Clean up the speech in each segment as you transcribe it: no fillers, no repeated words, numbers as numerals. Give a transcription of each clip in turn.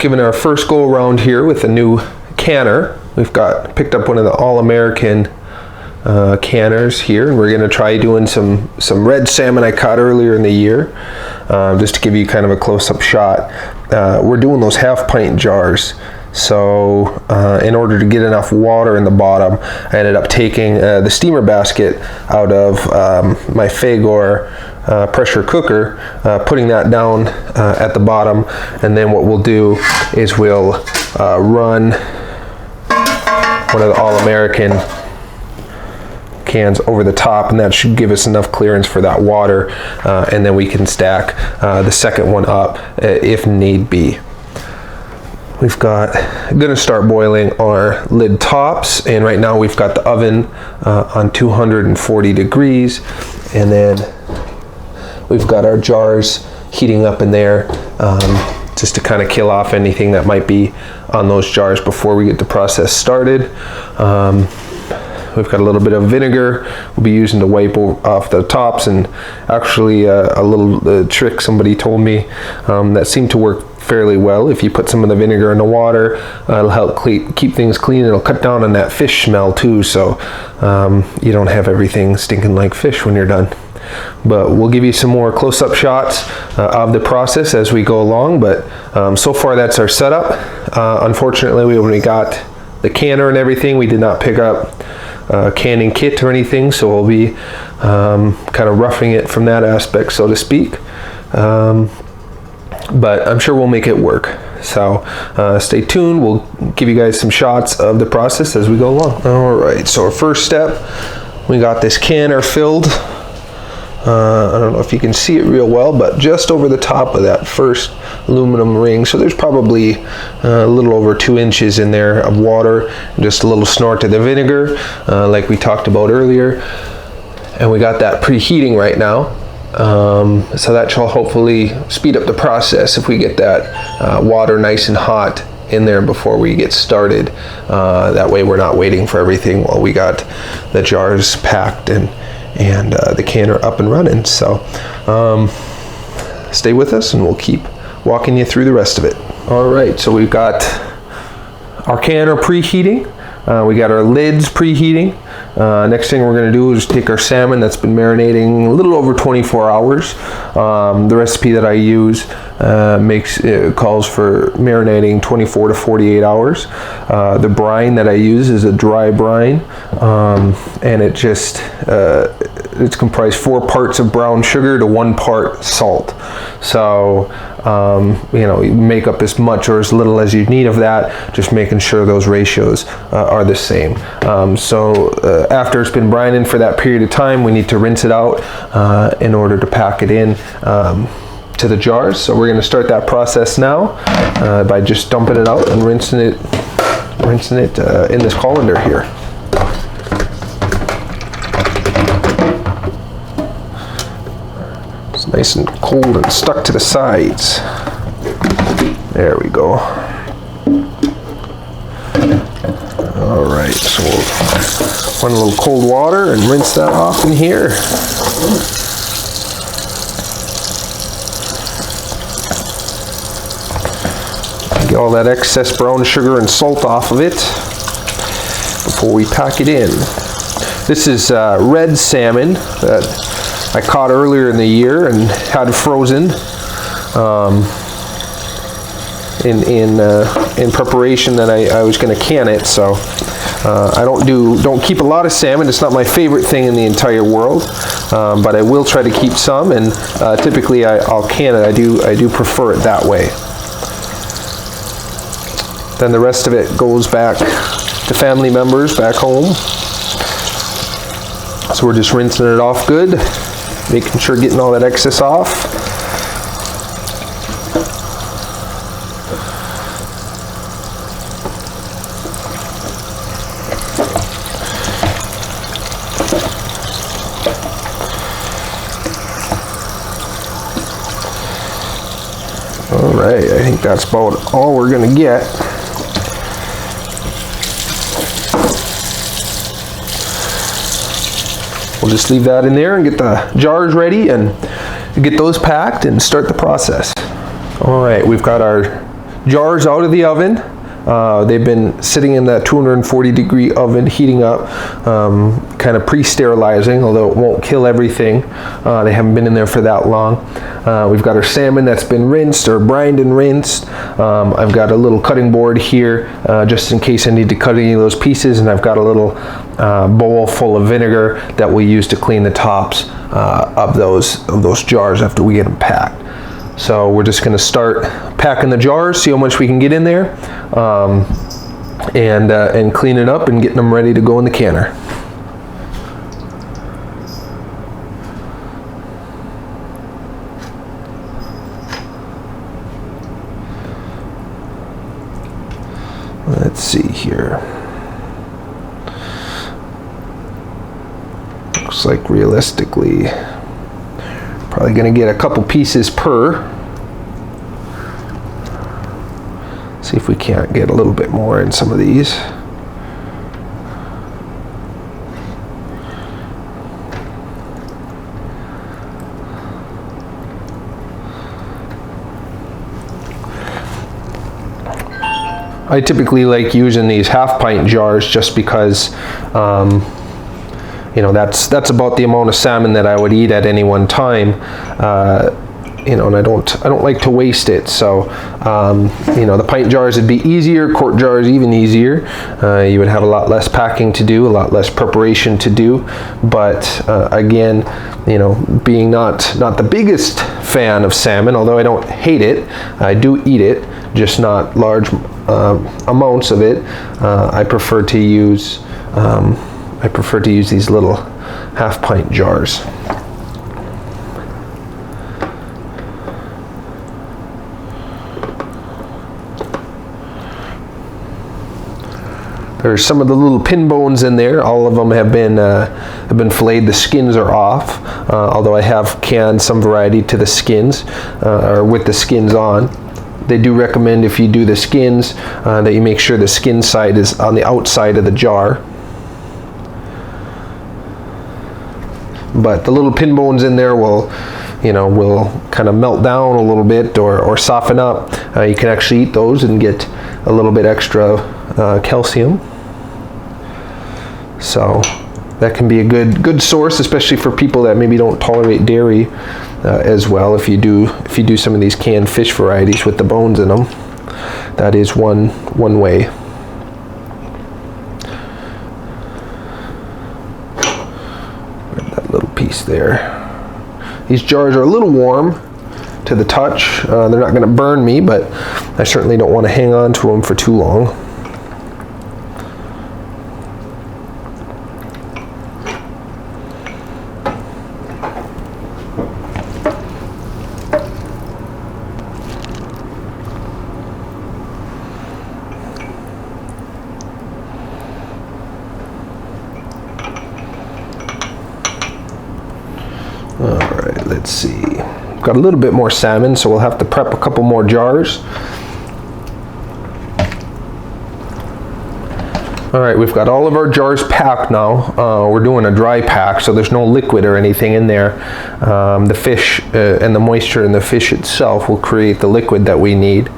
giving our first go around here with a new canner. We've picked up one of the All-American canners here, and we're going to try doing some red salmon I caught earlier in the year, just to give you kind of a close-up shot. We're doing those half-pint jars. So in order to get enough water in the bottom, I ended up taking the steamer basket out of my Fagor pressure cooker, putting that down at the bottom, and then what we'll do is we'll run one of the All-American cans over the top, and that should give us enough clearance for that water, and then we can stack the second one up if need be. We've gonna start boiling our lid tops, and right now we've got the oven on 240 degrees, and then we've got our jars heating up in there, just to kind of kill off anything that might be on those jars before we get the process started. We've got a little bit of vinegar we'll be using to wipe off the tops, and actually a little trick somebody told me that seemed to work fairly well. If you put some of the vinegar in the water, it'll help keep things clean. It'll cut down on that fish smell too, so you don't have everything stinking like fish when you're done. But we'll give you some more close-up shots of the process as we go along, but so far that's our setup. Unfortunately, we only got the canner and everything. We did not pick up a canning kit or anything, so we'll be kind of roughing it from that aspect, so to speak. But I'm sure we'll make it work. So stay tuned. We'll give you guys some shots of the process as we go along. All right, so our first step, we got this canner filled. I don't know if you can see it real well, but just over the top of that first aluminum ring. So there's probably a little over 2 inches in there of water, and just a little snort of the vinegar, like we talked about earlier. And we got that preheating right now. So that shall hopefully speed up the process if we get that water nice and hot in there before we get started. That way we're not waiting for everything while we got the jars packed and the canner up and running. So stay with us and we'll keep walking you through the rest of it. All right, so we've got our canner preheating. We got our lids preheating. Next thing we're going to do is take our salmon that's been marinating a little over 24 hours. The recipe that I use calls for marinating 24 to 48 hours. The brine that I use is a dry brine, and it's comprised 4 parts of brown sugar to 1 part salt. So you make up as much or as little as you need of that, just making sure those ratios are the same. So after it's been brining for that period of time, we need to rinse it out in order to pack it in to the jars. So we're going to start that process now by just dumping it out and rinsing it in this colander here. It's nice and cold and stuck to the sides. There we go. All right, so we'll run a little cold water and rinse that off in here. Get all that excess brown sugar and salt off of it before we pack it in. This is red salmon that I caught earlier in the year and had frozen in preparation that I was going to can it. So I don't keep a lot of salmon. It's not my favorite thing in the entire world, but I will try to keep some, and typically I'll can it. I do prefer it that way. Then the rest of it goes back to family members back home. So we're just rinsing it off good, making sure getting all that excess off. All right, I think that's about all we're gonna get. We'll just leave that in there and get the jars ready and get those packed and start the process. All right, we've got our jars out of the oven. They've been sitting in that 240-degree oven, heating up, kind of pre-sterilizing, although it won't kill everything. They haven't been in there for that long. We've got our salmon that's been rinsed or brined and rinsed. I've got a little cutting board here just in case I need to cut any of those pieces, and I've got a little bowl full of vinegar that we'll use to clean the tops of those jars after we get them packed. So we're just going to start packing the jars, see how much we can get in there, and clean it up and getting them ready to go in the canner. Let's see here. Looks like realistically, probably going to get a couple pieces per. See if we can't get a little bit more in some of these. I typically like using these half-pint jars just because you know, that's about the amount of salmon that I would eat at any one time. You know, and I don't like to waste it. So, you know, the pint jars would be easier, quart jars even easier. You would have a lot less packing to do, a lot less preparation to do. But again, you know, being not the biggest fan of salmon, although I don't hate it, I do eat it, just not large amounts of it. I prefer to use these little half-pint jars. There's some of the little pin bones in there. All of them have been filleted. The skins are off, although I have canned some variety to the skins, or with the skins on. They do recommend, if you do the skins, that you make sure the skin side is on the outside of the jar. But the little pin bones in there will kind of melt down a little bit or soften up. You can actually eat those and get a little bit extra calcium. So that can be a good source, especially for people that maybe don't tolerate dairy as well. If you do some of these canned fish varieties with the bones in them, that is one way. That little piece there. These jars are a little warm to the touch. They're not going to burn me, but I certainly don't want to hang on to them for too long. Alright, let's see. Got a little bit more salmon, so we'll have to prep a couple more jars. Alright, we've got all of our jars packed now. We're doing a dry pack, so there's no liquid or anything in there. The fish and the moisture in the fish itself will create the liquid that we need.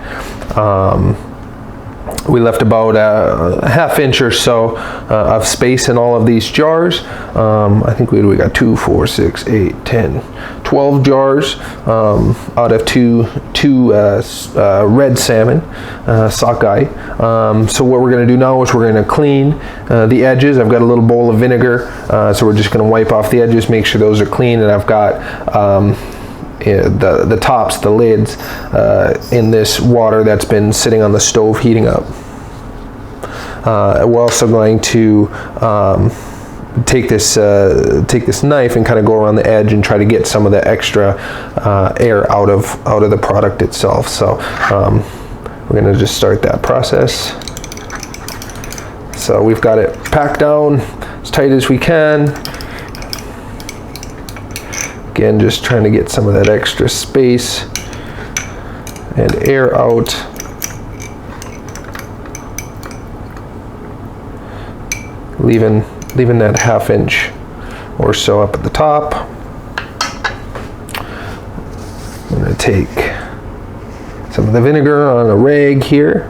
We left about a half inch or so of space in all of these jars. I think we got 2, 4, 6, 8, 10, 12 jars out of two red salmon, sockeye. So what we're going to do now is we're going to clean the edges. I've got a little bowl of vinegar, so we're just going to wipe off the edges, make sure those are clean, and I've got the tops, the lids, in this water that's been sitting on the stove heating up. We're also going to take this knife and kind of go around the edge and try to get some of the extra air out of the product itself. So we're going to just start that process. So we've got it packed down as tight as we can. Again, just trying to get some of that extra space and air out. Leaving that half inch or so up at the top. I'm going to take some of the vinegar on a rag here.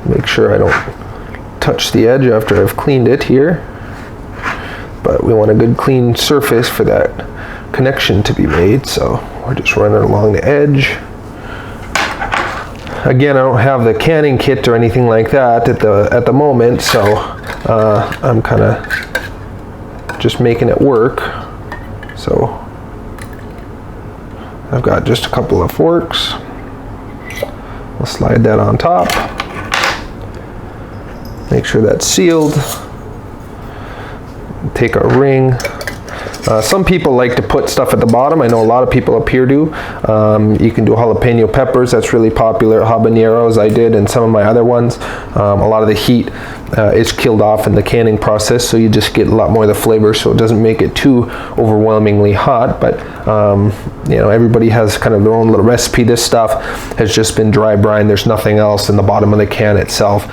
Make sure I don't touch the edge after I've cleaned it here. But we want a good clean surface for that connection to be made, so we're just running along the edge. Again, I don't have the canning kit or anything like that at the moment, so I'm kind of just making it work. So I've got just a couple of forks. We'll slide that on top. Make sure that's sealed. Take our ring. Some people like to put stuff at the bottom. I know a lot of people up here do. You can do jalapeno peppers. That's really popular. Habaneros I did, and some of my other ones. A lot of the heat is killed off in the canning process, so you just get a lot more of the flavor, so it doesn't make it too overwhelmingly hot. But you know, everybody has kind of their own little recipe. This stuff has just been dry brine. There's nothing else in the bottom of the can itself.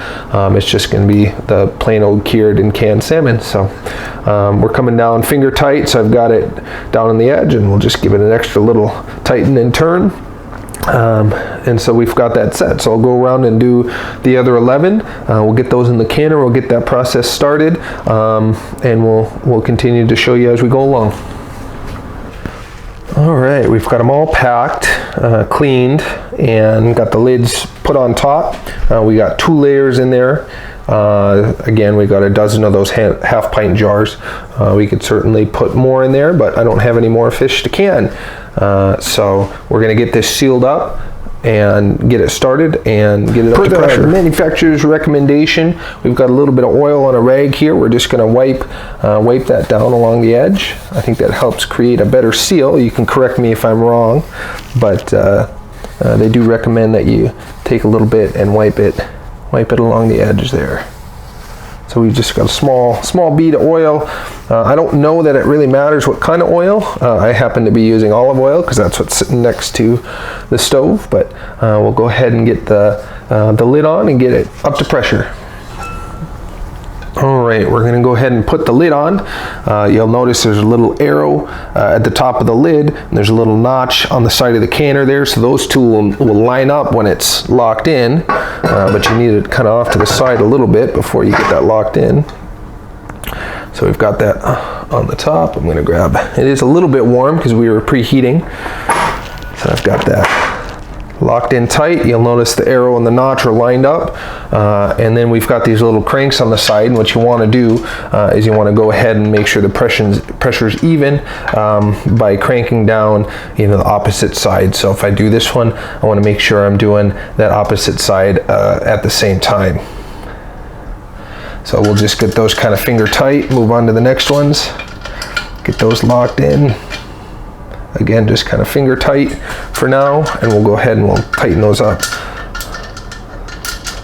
It's just going to be the plain old cured and canned salmon. So we're coming down finger tight, so I've got it down on the edge, and we'll just give it an extra little tighten and turn. And so we've got that set. So I'll go around and do the other 11. We'll get those in the canner. We'll get that process started, and we'll continue to show you as we go along. All right, we've got them all packed, cleaned, and got the lids put on top. We got 2 layers in there. Again, we got a dozen of those half pint jars. We could certainly put more in there, but I don't have any more fish to can. So we're going to get this sealed up and get it started and get it up to pressure. Manufacturer's recommendation, we've got a little bit of oil on a rag here. We're just going to wipe that down along the edge. I think that helps create a better seal. You can correct me if I'm wrong, but they do recommend that you take a little bit and wipe it along the edge there. So we just got a small bead of oil. I don't know that it really matters what kind of oil. I happen to be using olive oil because that's what's sitting next to the stove, but we'll go ahead and get the lid on and get it up to pressure. All right, we're going to go ahead and put the lid on. You'll notice there's a little arrow at the top of the lid, and there's a little notch on the side of the canner there, so those two will line up when it's locked in, but you need it kind of off to the side a little bit before you get that locked in. So we've got that on the top. I'm going to grab, it is a little bit warm because we were preheating, so I've got that locked in tight. You'll notice the arrow and the notch are lined up, and then we've got these little cranks on the side, and what you want to do is you want to go ahead and make sure the pressure's even by cranking down the opposite side. So if I do this one, I want to make sure I'm doing that opposite side at the same time. So we'll just get those kind of finger tight, move on to the next ones, get those locked in. Again, just kind of finger tight for now, and we'll go ahead and we'll tighten those up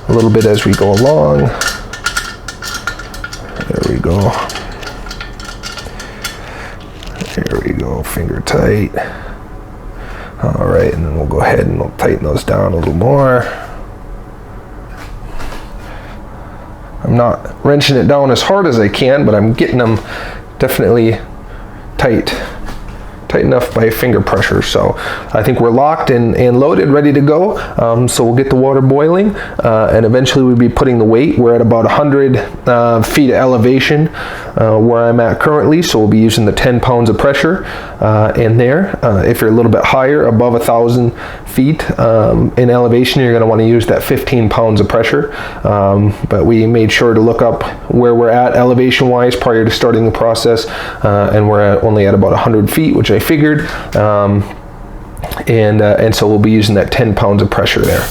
a little bit as we go along. There we go. There we go, finger tight. All right, and then we'll go ahead and we'll tighten those down a little more. I'm not wrenching it down as hard as I can, but I'm getting them definitely tight enough by finger pressure. So I think we're locked and loaded, ready to go. So we'll get the water boiling, and eventually we'll be putting the weight. We're at about 100 feet of elevation where I'm at currently, so we'll be using the 10 pounds of pressure in there. If you're a little bit higher, above 1,000 feet in elevation, you're going to want to use that 15 pounds of pressure. But we made sure to look up where we're at elevation wise prior to starting the process, and we're only at about 100 feet, which I figured, and so we'll be using that 10 pounds of pressure there.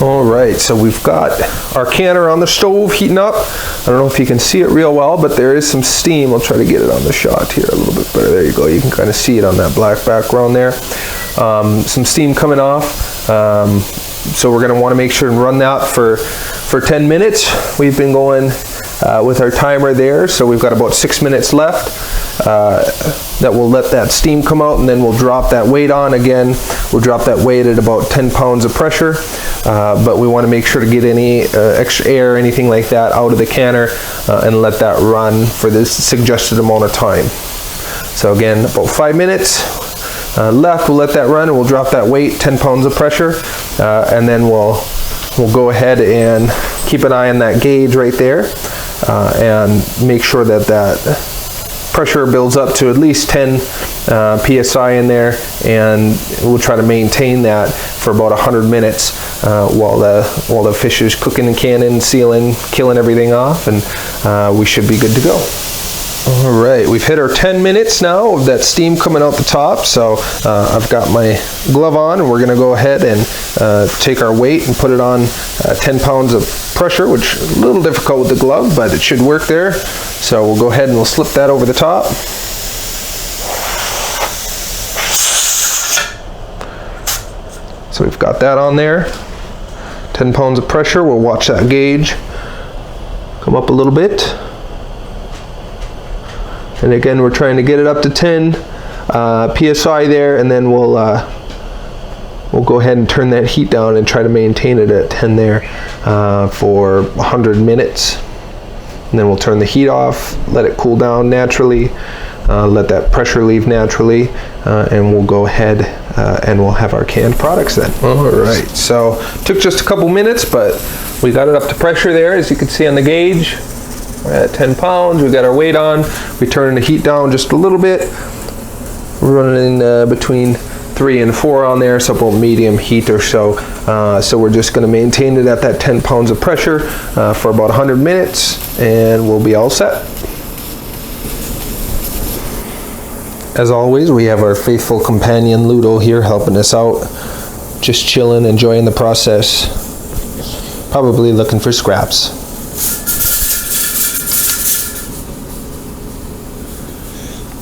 All right, so we've got our canner on the stove heating up. I don't know if you can see it real well, but there is some steam. I'll try to get it on the shot here a little bit better. There you go. You can kind of see it on that black background there. Some steam coming off. So we're going to want to make sure and run that for 10 minutes. We've been going with our timer there, so we've got about 6 minutes left. That will let that steam come out, and then we'll drop that weight on again. We'll drop that weight at about 10 pounds of pressure, but we want to make sure to get any extra air, anything like that, out of the canner, and let that run for this suggested amount of time. So again, about 5 minutes. left. We'll let that run and we'll drop that weight, 10 pounds of pressure, and then we'll go ahead and keep an eye on that gauge right there, and make sure that pressure builds up to at least 10 psi in there, and we'll try to maintain that for about 100 minutes while the fish is cooking and canning, sealing, killing everything off, and we should be good to go. All right, we've hit our 10 minutes now of that steam coming out the top, so I've got my glove on, and we're going to go ahead and take our weight and put it on 10 pounds of pressure, which is a little difficult with the glove, but it should work there. So we'll go ahead and we'll slip that over the top. So we've got that on there, 10 pounds of pressure. We'll watch that gauge come up a little bit. And again, we're trying to get it up to 10 psi there, and then we'll go ahead and turn that heat down and try to maintain it at 10 there for 100 minutes. And then we'll turn the heat off, let it cool down naturally, let that pressure leave naturally, and we'll go ahead and we'll have our canned products then. All right, so took just a couple minutes, but we got it up to pressure there, as you can see on the gauge. We're at 10 pounds, we got our weight on, we turn the heat down just a little bit. We're running between 3 and 4 on there, so about medium heat or so. So we're just going to maintain it at that 10 pounds of pressure for about 100 minutes, and we'll be all set. As always, we have our faithful companion Ludo here helping us out, just chilling, enjoying the process, probably looking for scraps.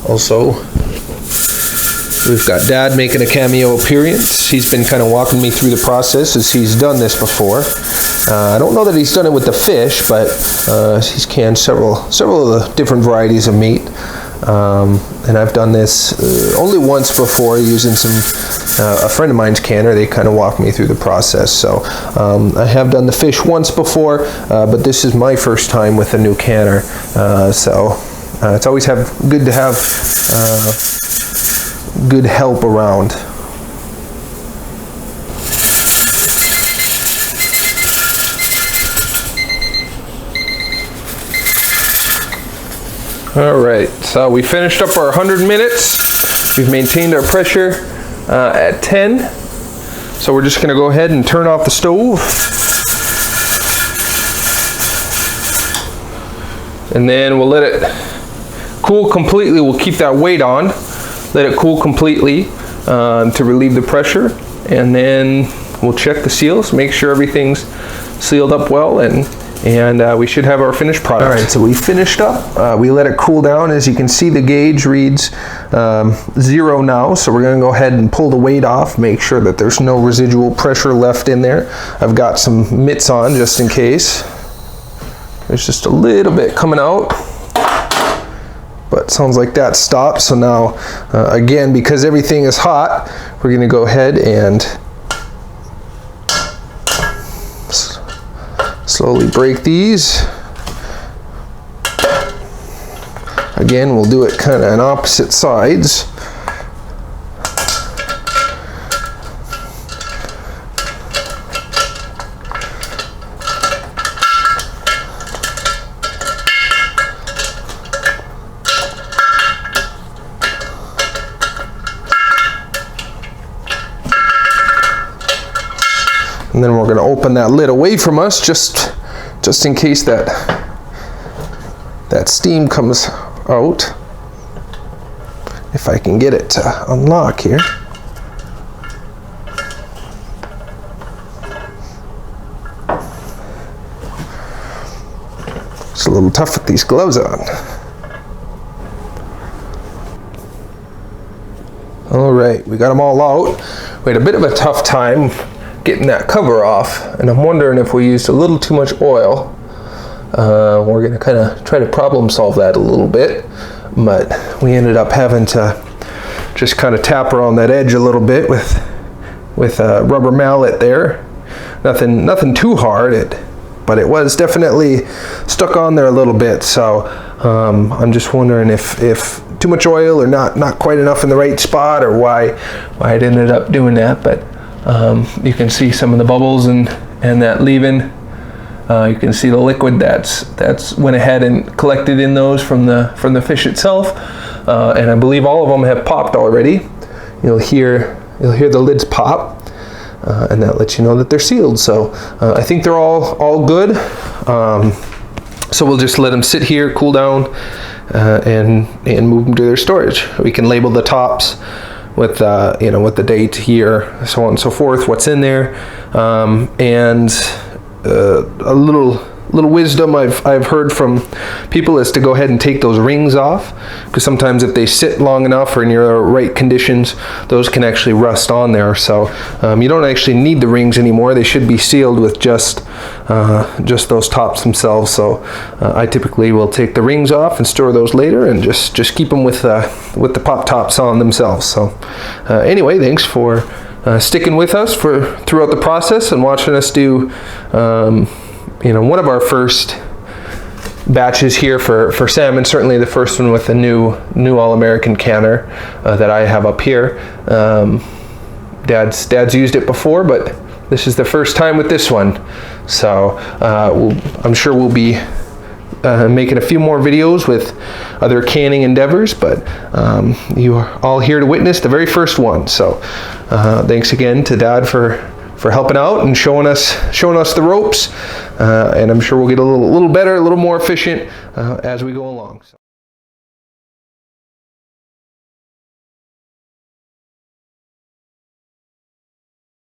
Also, we've got Dad making a cameo appearance. He's been kind of walking me through the process as he's done this before. I don't know that he's done it with the fish, but he's canned several of the different varieties of meat. And I've done this only once before using a friend of mine's canner. They kind of walked me through the process. So I have done the fish once before, but this is my first time with a new canner. It's always good to have good help around. All right, so we finished up our 100 minutes. We've maintained our pressure at 10. So we're just going to go ahead and turn off the stove. And then we'll let it cool completely. We'll keep that weight on, let it cool completely to relieve the pressure, and then we'll check the seals, make sure everything's sealed up well, and we should have our finished product. All right, so we finished up. We let it cool down. As you can see, the gauge reads 0 now, so we're going to go ahead and pull the weight off, make sure that there's no residual pressure left in there. I've got some mitts on just in case. There's just a little bit coming out, but sounds like that stopped. So now, again, because everything is hot, we're going to go ahead and slowly break these. Again, we'll do it kind of on opposite sides. And then we're going to open that lid away from us just in case that steam comes out. If I can get it to unlock here. It's a little tough with these gloves on. All right, we got them all out. We had a bit of a tough time getting that cover off, and I'm wondering if we used a little too much oil. We're going to kind of try to problem solve that a little bit, but we ended up having to just kind of tap around that edge a little bit with a rubber mallet there. Nothing too hard, but it was definitely stuck on there a little bit. So I'm just wondering if too much oil or not quite enough in the right spot, or why it ended up doing that. But you can see some of the bubbles and that leaving. You can see the liquid that's went ahead and collected in those from the fish itself, and I believe all of them have popped already. You'll hear the lids pop, and that lets you know that they're sealed. So I think they're all good. So we'll just let them sit here, cool down, and move them to their storage. We can label the tops with with the date here, so on and so forth, what's in there, and a little wisdom I've heard from people is to go ahead and take those rings off, because sometimes if they sit long enough or in your right conditions, those can actually rust on there. So you don't actually need the rings anymore. They should be sealed with just those tops themselves. So I typically will take the rings off and store those later, and just keep them with the pop tops on themselves. So anyway, thanks for sticking with us throughout the process and watching us do one of our first batches here for salmon. Certainly the first one with the new All-American canner that I have up here. Dad's used it before, but this is the first time with this one. So I'm sure we'll be making a few more videos with other canning endeavors, but you are all here to witness the very first one. So thanks again to Dad for helping out and showing us the ropes, and I'm sure we'll get a little better, a little more efficient as we go along. So.